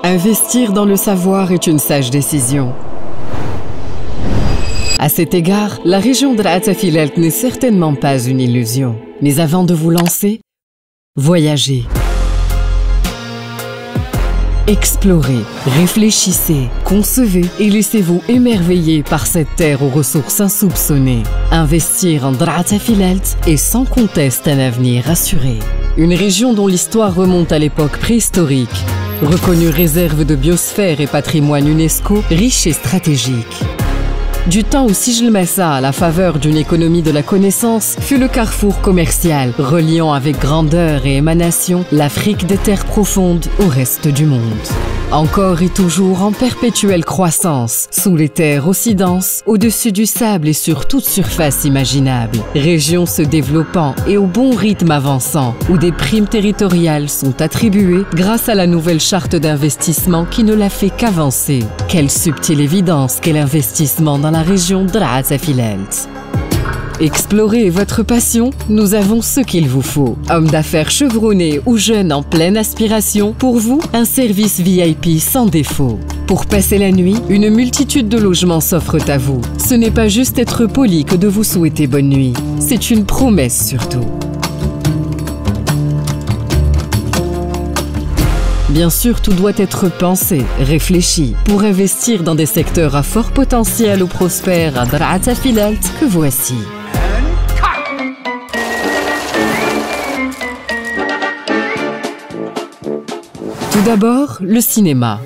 Investir dans le savoir est une sage décision. À cet égard, la région de Atafilalt n'est certainement pas une illusion. Mais avant de vous lancer, voyagez. Explorez, réfléchissez, concevez et laissez-vous émerveiller par cette terre aux ressources insoupçonnées. Investir en Atafilalt est sans conteste un avenir assuré. Une région dont l'histoire remonte à l'époque préhistorique, reconnue réserve de biosphère et patrimoine UNESCO riche et stratégique. Du temps où Sijil Massa, à la faveur d'une économie de la connaissance, fut le carrefour commercial, reliant avec grandeur et émanation l'Afrique des terres profondes au reste du monde. Encore et toujours en perpétuelle croissance, sous les terres aussi denses, au-dessus du sable et sur toute surface imaginable. Région se développant et au bon rythme avançant, où des primes territoriales sont attribuées grâce à la nouvelle charte d'investissement qui ne l'a fait qu'avancer. Quelle subtile évidence qu'est l'investissement dans la région de Atafilalt. Explorez votre passion, nous avons ce qu'il vous faut. Hommes d'affaires chevronnés ou jeunes en pleine aspiration, pour vous, un service VIP sans défaut. Pour passer la nuit, une multitude de logements s'offrent à vous. Ce n'est pas juste être poli que de vous souhaiter bonne nuit, c'est une promesse surtout. Bien sûr, tout doit être pensé, réfléchi, pour investir dans des secteurs à fort potentiel ou prospères à Atafilalt que voici. Tout d'abord, le cinéma.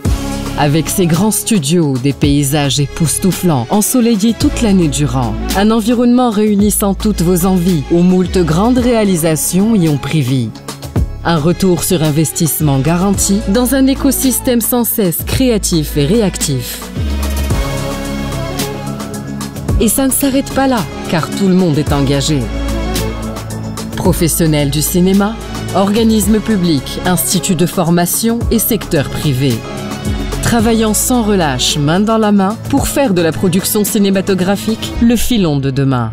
Avec ses grands studios, des paysages époustouflants, ensoleillés toute l'année durant. Un environnement réunissant toutes vos envies, où moult grandes réalisations y ont pris vie. Un retour sur investissement garanti dans un écosystème sans cesse créatif et réactif. Et ça ne s'arrête pas là, car tout le monde est engagé. Professionnels du cinéma, organismes publics, instituts de formation et secteur privé. Travaillant sans relâche, main dans la main, pour faire de la production cinématographique le filon de demain.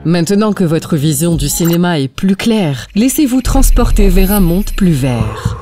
Maintenant que votre vision du cinéma est plus claire, laissez-vous transporter vers un monde plus vert.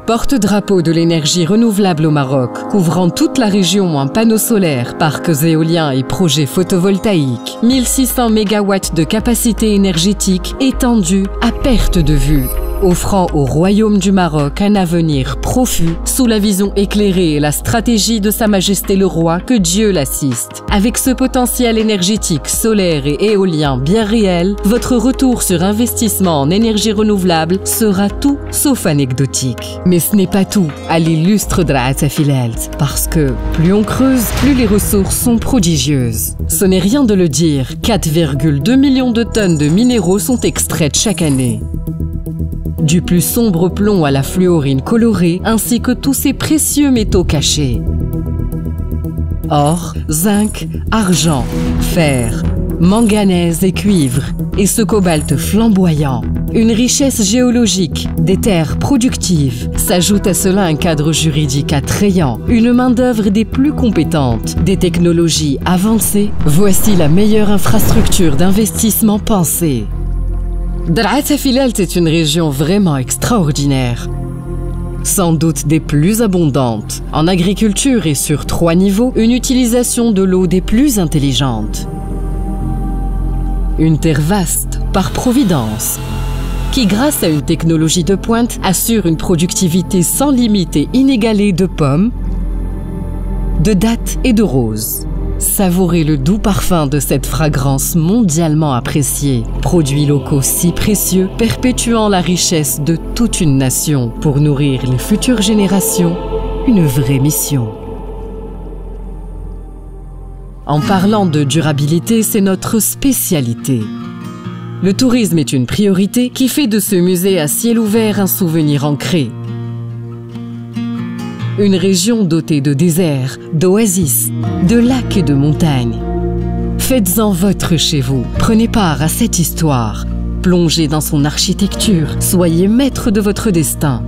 Porte-drapeau de l'énergie renouvelable au Maroc, couvrant toute la région en panneaux solaires, parcs éoliens et projets photovoltaïques, 1600 MW de capacité énergétique étendue à perte de vue, offrant au Royaume du Maroc un avenir profus sous la vision éclairée et la stratégie de Sa Majesté le Roi, que Dieu l'assiste. Avec ce potentiel énergétique solaire et éolien bien réel, votre retour sur investissement en énergie renouvelable sera tout sauf anecdotique. Mais ce n'est pas tout à l'illustre de Atafilalt, parce que plus on creuse, plus les ressources sont prodigieuses. Ce n'est rien de le dire, 4,2 millions de tonnes de minéraux sont extraites chaque année. Du plus sombre plomb à la fluorine colorée, ainsi que tous ces précieux métaux cachés. Or, zinc, argent, fer, manganèse et cuivre, et ce cobalt flamboyant. Une richesse géologique, des terres productives. S'ajoute à cela un cadre juridique attrayant, une main-d'œuvre des plus compétentes, des technologies avancées. Voici la meilleure infrastructure d'investissement pensée. Atafilalt est une région vraiment extraordinaire. Sans doute des plus abondantes. En agriculture et sur 3 niveaux, une utilisation de l'eau des plus intelligentes. Une terre vaste, par providence, qui grâce à une technologie de pointe assure une productivité sans limite et inégalée de pommes, de dattes et de roses. Savourez le doux parfum de cette fragrance mondialement appréciée. Produits locaux si précieux, perpétuant la richesse de toute une nation pour nourrir les futures générations, une vraie mission. En parlant de durabilité, c'est notre spécialité. Le tourisme est une priorité qui fait de ce musée à ciel ouvert un souvenir ancré. Une région dotée de déserts, d'oasis, de lacs et de montagnes. Faites-en votre chez vous. Prenez part à cette histoire. Plongez dans son architecture. Soyez maître de votre destin.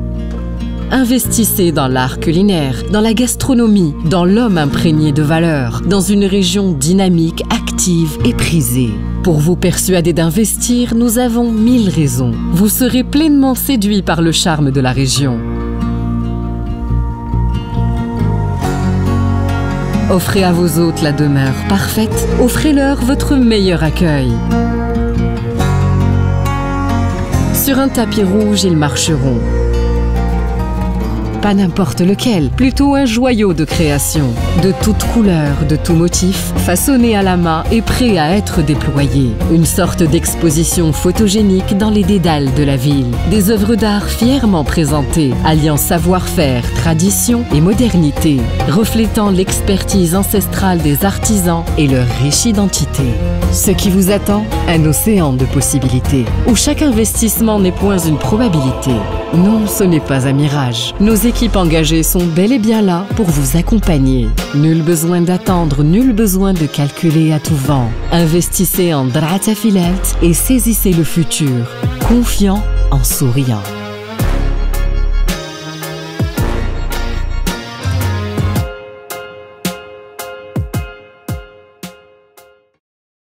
Investissez dans l'art culinaire, dans la gastronomie, dans l'homme imprégné de valeurs, dans une région dynamique, active et prisée. Pour vous persuader d'investir, nous avons 1000 raisons. Vous serez pleinement séduit par le charme de la région. Offrez à vos hôtes la demeure parfaite. Offrez-leur votre meilleur accueil. Sur un tapis rouge, ils marcheront. Pas n'importe lequel, plutôt un joyau de création, de toutes couleurs, de tout motif, façonné à la main et prêt à être déployé. Une sorte d'exposition photogénique dans les dédales de la ville. Des œuvres d'art fièrement présentées, alliant savoir-faire, tradition et modernité, reflétant l'expertise ancestrale des artisans et leur riche identité. Ce qui vous attend, un océan de possibilités, où chaque investissement n'est point une probabilité. Non, ce n'est pas un mirage. Nos équipes engagées sont bel et bien là pour vous accompagner. Nul besoin d'attendre, nul besoin de calculer à tout vent. Investissez en Drata Filalt et saisissez le futur, confiant en souriant.